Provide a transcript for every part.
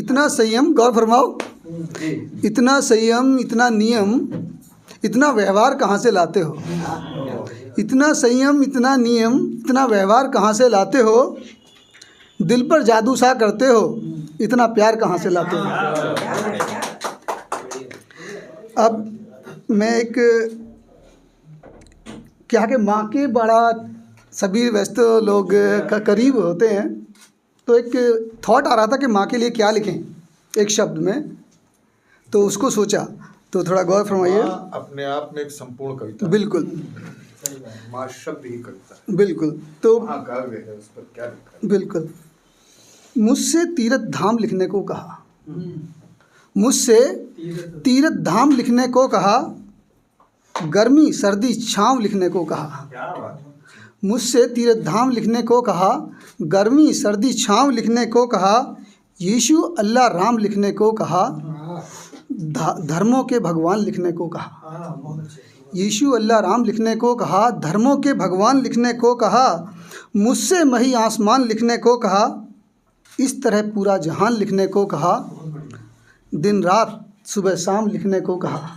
इतना संयम, गौर फरमाओ, इतना संयम, इतना नियम, इतना व्यवहार कहाँ से लाते हो? इतना संयम, इतना नियम, इतना व्यवहार कहाँ से लाते हो? दिल पर जादू सा करते हो, इतना प्यार कहाँ से लाते हो? अब मैं एक क्या कि माँ के बड़ा सभी वैसे तो लोग का करीब होते हैं, तो एक थॉट आ रहा था कि माँ के लिए क्या लिखें एक शब्द में, तो उसको सोचा, तो थोड़ा गौर फरमाइए। अपने आप में एक संपूर्ण कविता। बिल्कुल, माँ शब्द ही कविता है। बिल्कुल। तो काव्य है, उस पर क्या लिखा है? बिल्कुल। मुझसे तीर्थ धाम लिखने को कहा, मुझसे तीर्थ धाम लिखने को कहा, गर्मी सर्दी छाँव लिखने को कहा। मुझसे तीर्थ धाम लिखने को कहा, गर्मी सर्दी छाँव लिखने को कहा, यीशु अल्लाह राम लिखने को कहा, धर्मों के भगवान लिखने को कहा। यीशु अल्लाह राम लिखने को कहा, धर्मों के भगवान लिखने को कहा, मुझसे मही आसमान लिखने को कहा, इस तरह पूरा जहान लिखने को कहा, दिन रात सुबह शाम लिखने को कहा,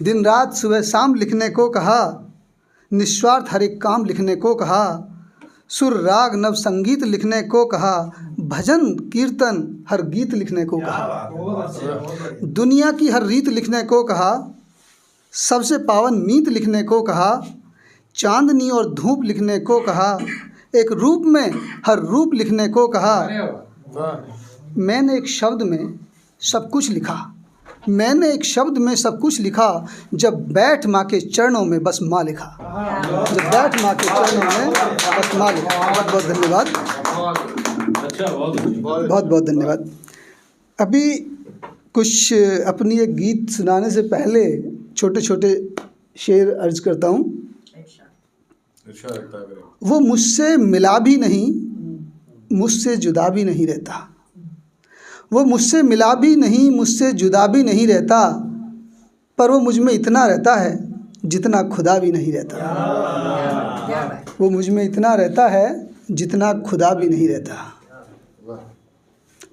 दिन रात सुबह शाम लिखने को कहा, निस्वार्थ हर एक काम लिखने को कहा, सुर राग नव संगीत लिखने को कहा, भजन कीर्तन हर गीत लिखने को कहा, दुनिया की हर रीत लिखने को कहा, सबसे पावन मीत लिखने को कहा, चांदनी और धूप लिखने को कहा, एक रूप में हर रूप लिखने को कहा। मैंने एक शब्द में सब कुछ लिखा, मैंने एक शब्द में सब कुछ लिखा, जब बैठ माँ के चरणों में बस माँ लिखा, जब बैठ माँ के चरणों में बस माँ लिखा। बहुत बहुत धन्यवाद, बहुत बहुत धन्यवाद। अभी कुछ अपनी एक गीत सुनाने से पहले छोटे छोटे शेर अर्ज करता हूँ। वो मुझसे मिला भी नहीं, मुझसे जुदा भी नहीं रहता, वो मुझसे मिला भी नहीं, मुझसे जुदा भी नहीं रहता, पर वो मुझ में इतना रहता है जितना खुदा भी नहीं रहता। वो मुझ में इतना रहता है जितना खुदा भी नहीं रहता।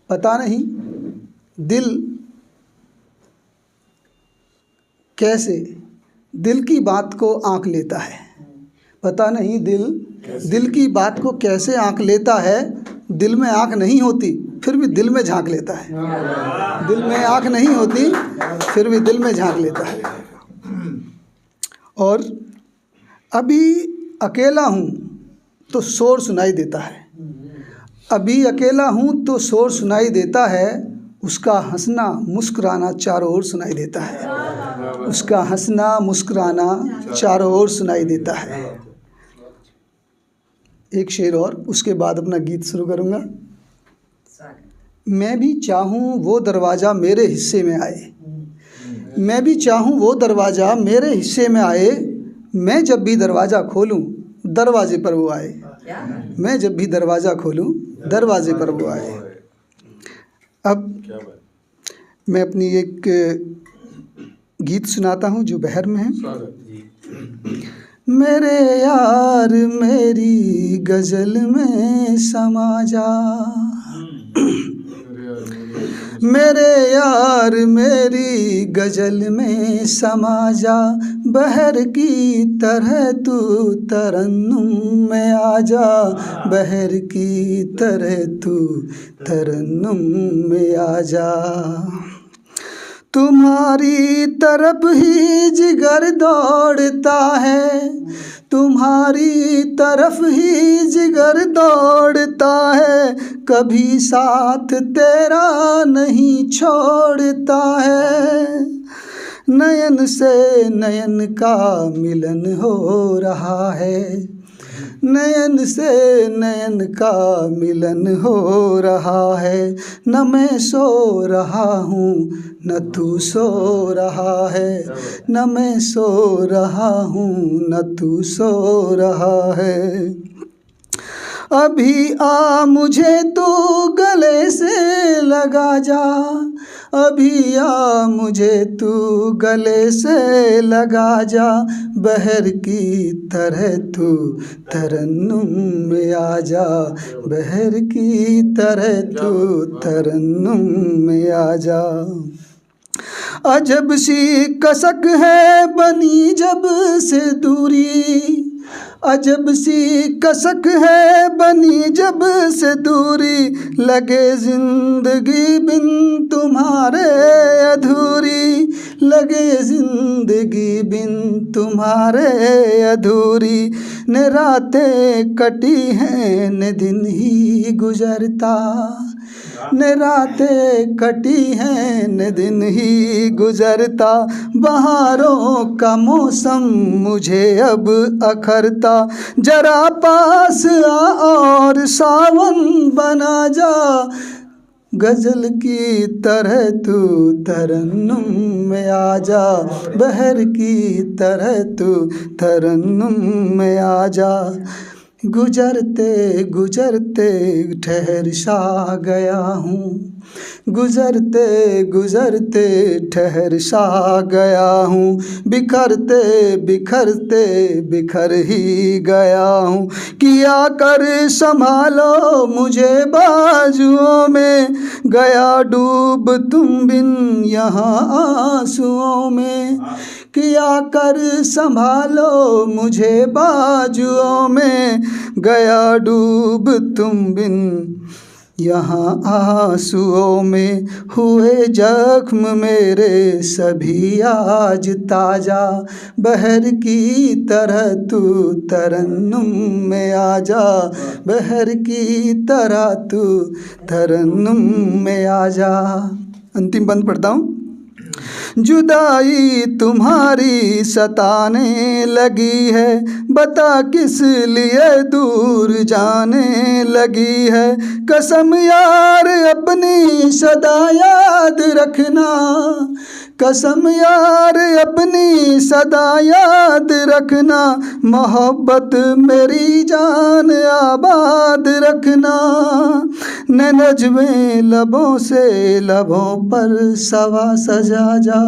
पता नहीं दिल कैसे दिल की बात को आँक लेता है, पता नहीं दिल की बात को कैसे आँक लेता है, दिल में आँख नहीं होती फिर भी दिल में झांक लेता है, दिल में आँख नहीं होती फिर भी दिल में झांक लेता है। और अभी अकेला हूँ तो शोर सुनाई देता है, अभी अकेला हूँ तो शोर सुनाई देता है, उसका हंसना मुस्कुराना चारों ओर सुनाई देता है, उसका हंसना मुस्कुराना चारों ओर सुनाई देता है। एक शेर और, उसके बाद अपना गीत शुरू करूँगा। मैं भी चाहूँ वो दरवाज़ा मेरे हिस्से में आए, मैं भी चाहूँ वो दरवाज़ा मेरे हिस्से में आए, मैं जब भी दरवाज़ा खोलूँ दरवाजे पर वो आए, मैं जब भी दरवाज़ा खोलूँ दरवाजे पर वो आए। अब मैं अपनी एक गीत सुनाता हूँ जो बहर में है। मेरे यार मेरी गज़ल में समा जा, मेरे यार मेरी गज़ल में समा जा, बहर की तरह तू तरन्नुम में आ जा, बहर की तरह तू तरन्नुम में आ जा। तुम्हारी तरफ ही जिगर दौड़ता है, तुम्हारी तरफ ही जिगर दौड़ता है, कभी साथ तेरा नहीं छोड़ता है। नयन से नयन का मिलन हो रहा है, नयन से नयन का मिलन हो रहा है, न मैं सो रहा हूँ न तू सो रहा है, न मैं सो रहा हूँ न तू सो रहा है। अभी आ मुझे तू गले से लगा जा, अभी आ मुझे तू गले से लगा जा, बहर की तरह तू तरन्नुम में आ जा, बहर की तरह तू तरन्नुम में आ जा। अजब सी कसक है बनी जब से दूरी, अजब सी कसक है बनी जब से दूरी, लगे जिंदगी बिन तुम्हारे अधूरी, लगे जिंदगी बिन तुम्हारे अधूरी, न रातें कटी हैं न दिन ही गुजरता, न रातें कटी हैं न दिन ही गुजरता, बहारों का मौसम मुझे अब अखरता, जरा पास आ और सावन बना जा, गज़ल की तरह तू तरन्नुम में आ जा, बहर की तरह तू तरन्नुम में आ जा। गुजरते गुजरते ठहर सा गया हूँ, गुजरते गुजरते ठहर सा गया हूँ, बिखरते बिखरते बिखर ही गया हूँ, किया कर संभालो मुझे बाजुओं में, गया डूब तुम बिन यहाँ आंसुओं में, किया कर संभालो मुझे बाजुओं में, गया डूब तुम बिन यहाँ आंसुओं में, हुए जख्म मेरे सभी आज ताजा, बहर की तरह तू तरन्नुम में आ जा, बहर की तरह तू तरन्नुम में आ जा। अंतिम बंद पढ़ता हूँ। जुदाई तुम्हारी सताने लगी है, बता किस लिए दूर जाने लगी है, कसम यार अपनी सदा याद रखना, कसम यार अपनी सदा याद रखना, मोहब्बत मेरी जान आबाद रखना, न नज़्में लबों से लबों पर सवा सजा जा,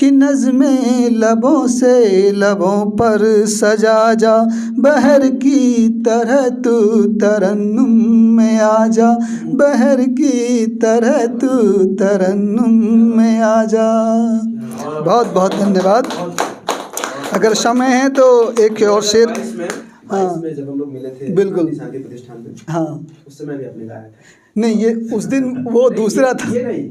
कि नज़्में लबों से लबों पर सजा जा, बहर की तरह तू तरन्नुम में आ जा, बहर की तरह तू तरन्नुम में आ जा। बहुत बहुत धन्यवाद। अगर समय है तो एक और शेर। हाँ में जब हम लोग मिले थे बिल्कुल शांति प्रतिष्ठान में, हाँ उस समय भी आपने गाया था। नहीं, ये उस दिन वो दूसरा था। ये नहीं,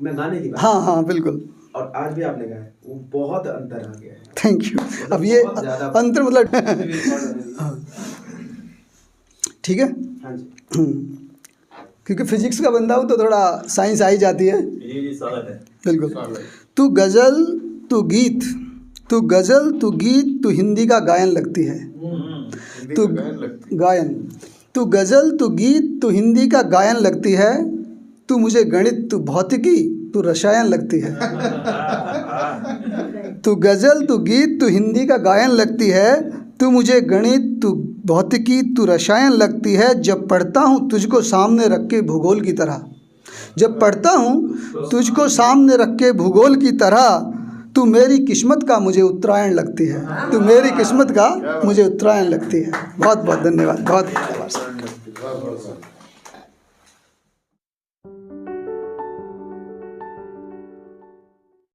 मैं गाने की बात। हाँ हाँ बिल्कुल। और आज भी आपने गाया, वो बहुत अंतर आ गया है। Thank you. अब ये अंतर मतलब ठीक है। हाँ जी। क्योंकि फिजिक्स का बंदा हूँ तो थोड़ा साइंस आ ही जाती है। ये स्वागत है। बिल्कुल। तू गज़ल तू गीत, तू गज़ल तू गीत तू हिंदी का गायन लगती है, तू गायन, तू गज़ल तू गीत तू हिंदी का गायन लगती है, तू मुझे गणित तू भौतिकी तू रसायन लगती है। तू गज़ल तू गीत तू हिंदी का गायन लगती है, तू मुझे गणित तू भौतिकी तू रसायन लगती है, जब पढ़ता हूँ तुझको सामने रख के भूगोल की तरह, जब पढ़ता हूँ तुझको सामने रख के भूगोल की तरह, तू मेरी किस्मत का मुझे उत्तरायण लगती है, तू मेरी किस्मत का मुझे उत्तरायण लगती है। बहुत बहुत धन्यवाद। बहुत धन्यवाद।